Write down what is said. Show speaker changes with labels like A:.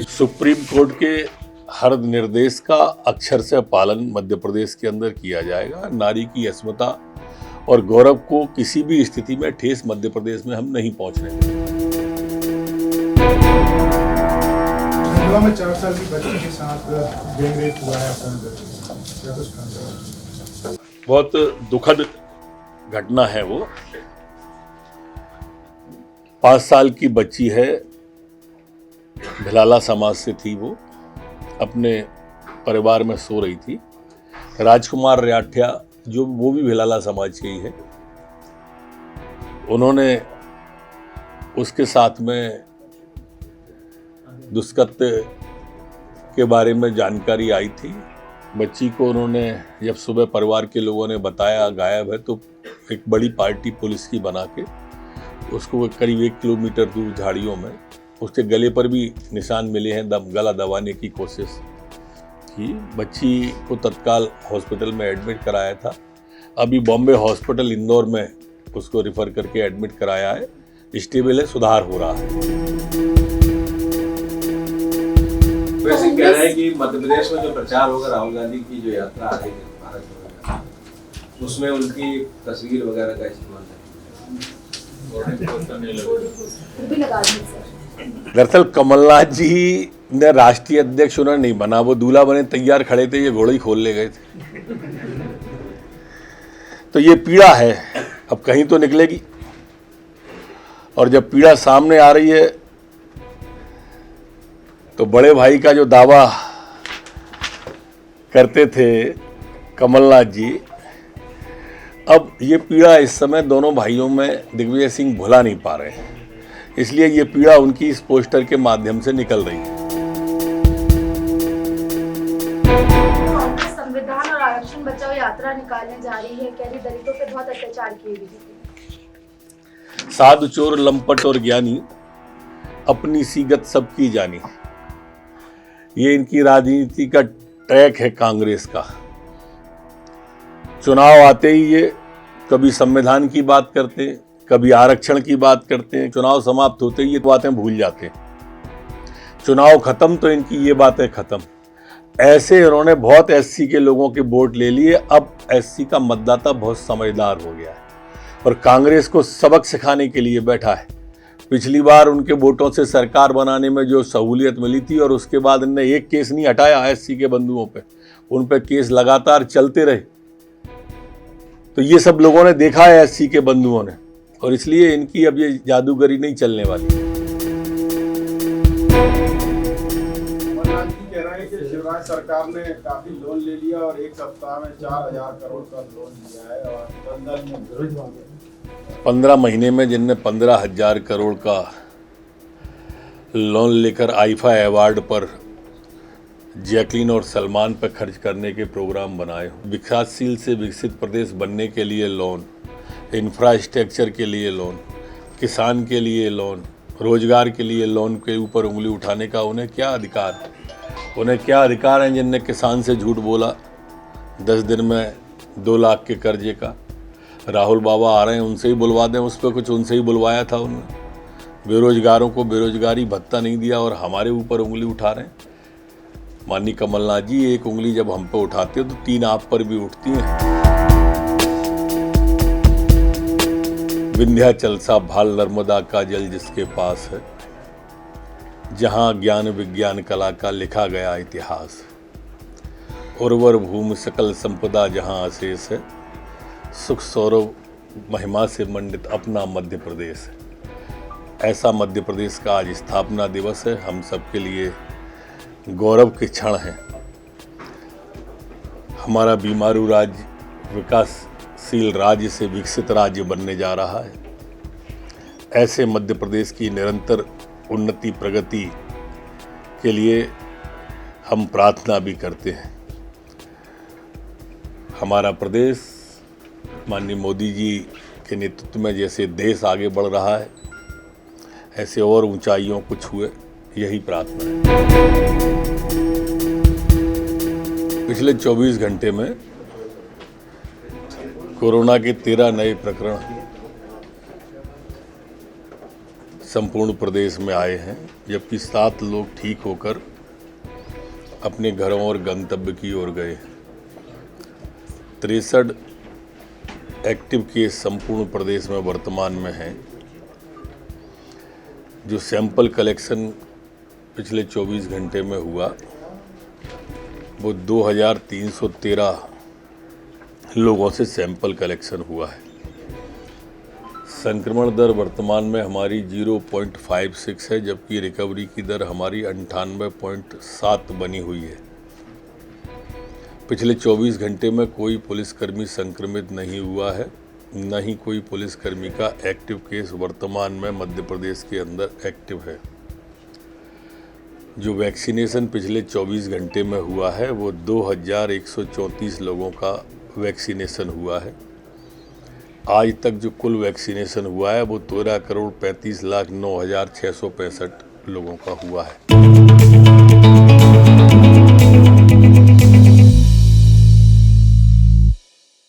A: Supreme court के हर निर्देश का अक्षर से पालन मध्य प्रदेश के अंदर किया जाएगा। नारी की अस्मिता और गौरव को किसी भी स्थिति में ठेस मध्य प्रदेश में हम नहीं पहुंचने देंगे।
B: में 4 साल की बच्ची के साथ गैंगरेप हुआ है,
A: बहुत दुखद घटना है वो। 5 साल की बच्ची है, भिलाला समाज से थी वो, अपने परिवार में सो रही थी। राजकुमार रियाठिया जो वो भी भिलाला समाज के ही है, उन्होंने उसके साथ में दुष्कृत्य के बारे में जानकारी आई थी। बच्ची को उन्होंने जब सुबह परिवार के लोगों ने बताया गायब है, तो एक बड़ी पार्टी पुलिस की बना के उसको करीब 1 किलोमीटर दूर झाड़ियों में उसके गले पर भी निशान मिले हैं, गला दबाने की कोशिश की। बच्ची को तत्काल हॉस्पिटल में एडमिट कराया था। अभी बॉम्बे हॉस्पिटल इंदौर में उसको रेफर करके एडमिट कराया है, स्टेबल है, सुधार हो रहा है।
C: वैसे कह रहे हैं कि मध्य प्रदेश में जो प्रचार होगा राहुल गांधी की जो यात्रा आ रही है भारत में, उसमें उनकी तस्वीर वगैरह का इस्तेमाल
A: दरअसल कमलनाथ जी ने राष्ट्रीय अध्यक्ष उन्हें नहीं बना, वो दूल्हा बने तैयार खड़े थे, ये घोड़े ही खोल ले गए थे। तो ये पीड़ा है, अब कहीं तो निकलेगी। और जब पीड़ा सामने आ रही है तो बड़े भाई का जो दावा करते थे कमलनाथ जी, अब ये पीड़ा इस समय दोनों भाइयों में दिग्विजय सिंह भुला नहीं पा रहे हैं, इसलिए ये पीड़ा उनकी इस पोस्टर के माध्यम से निकल रही है।
D: संविधान और आरक्षण बचाओ यात्रा निकालने जा रही है, कह रही दलितों पे बहुत अत्याचार किए बीजेपी।
A: साधु चोर लंपट और ज्ञानी, अपनी सीगत सबकी जानी, ये इनकी राजनीति का ट्रैक है कांग्रेस का। चुनाव आते ही ये कभी संविधान की बात करते हैं, कभी आरक्षण की बात करते हैं, चुनाव समाप्त होते ही ये बातें भूल जाते हैं। चुनाव खत्म तो इनकी ये बातें खत्म। ऐसे इन्होंने बहुत एससी के लोगों के वोट ले लिए। अब एससी का मतदाता बहुत समझदार हो गया है और कांग्रेस को सबक सिखाने के लिए बैठा है। पिछली बार उनके वोटों से सरकार बनाने में जो सहूलियत मिली थी और उसके बाद इन्होंने एक केस नहीं हटाया एससी के बंधुओं पे, उन पे केस लगातार चलते रहे। तो ये सब लोगों ने देखा है एससी के बंधुओं ने, और इसलिए इनकी अब ये जादूगरी नहीं चलने वाली।
B: कह रहे हैं कि शिवराज सरकार ने काफी लोन ले लिया और 1 सप्ताह में 4000 करोड़ का लोन लिया है और दलदल में गिरफ्तार हो गए।
A: 15 महीने में जिनने 15,000 करोड़ का लोन लेकर आईफा अवार्ड पर जैकलीन और सलमान पर खर्च करने के प्रोग्राम बनाए, विकासशील से विकसित प्रदेश बनने के लिए लोन, इंफ्रास्ट्रक्चर के लिए लोन, किसान के लिए लोन, रोजगार के लिए लोन के ऊपर उंगली उठाने का उन्हें क्या अधिकार है? उन्हें क्या अधिकार है जिनने किसान से झूठ बोला 10 दिन में 2 लाख के कर्जे का? राहुल बाबा आ रहे हैं, उनसे ही बुलवा दें, उस पर कुछ उनसे ही बुलवाया था उन्होंने। बेरोजगारों को बेरोजगारी भत्ता नहीं दिया और हमारे ऊपर उंगली उठा रहे हैं। माननीय कमलनाथ जी, एक उंगली जब हम पे उठाते हो तो 3 आप पर भी उठती हैं। विंध्याचल सा भाल नर्मदा का जल जिसके पास है, जहां ज्ञान विज्ञान कला का लिखा गया इतिहास, उर्वर भूमि सकल संपदा जहां अशेष है, सुख सौरभ महिमा से मंडित अपना मध्य प्रदेश है। ऐसा मध्य प्रदेश का आज स्थापना दिवस है, हम सबके लिए गौरव के क्षण है। हमारा बीमारू राज्य विकासशील राज्य से विकसित राज्य बनने जा रहा है। ऐसे मध्य प्रदेश की निरंतर उन्नति प्रगति के लिए हम प्रार्थना भी करते हैं। हमारा प्रदेश माननीय मोदी जी के नेतृत्व में जैसे देश आगे बढ़ रहा है, ऐसे और ऊंचाइयों को छुए, यही प्रार्थना है। पिछले 24 घंटे में कोरोना के 13 नए प्रकरण संपूर्ण प्रदेश में आए हैं, जबकि 7 लोग ठीक होकर अपने घरों और गंतव्य की ओर गए। 63 एक्टिव केस संपूर्ण प्रदेश में वर्तमान में हैं। जो सैंपल कलेक्शन पिछले 24 घंटे में हुआ वो 2313 लोगों से सैंपल कलेक्शन हुआ है। संक्रमण दर वर्तमान में हमारी 0.56 है, जबकि रिकवरी की दर हमारी 98.7 बनी हुई है। पिछले 24 घंटे में कोई पुलिसकर्मी संक्रमित नहीं हुआ है, न ही कोई पुलिसकर्मी का एक्टिव केस वर्तमान में मध्य प्रदेश के अंदर एक्टिव है। जो वैक्सीनेशन पिछले 24 घंटे में हुआ है वो 2134 लोगों का वैक्सीनेशन हुआ है। आज तक जो कुल वैक्सीनेशन हुआ है वो 13,35,09,665 लोगों का हुआ है।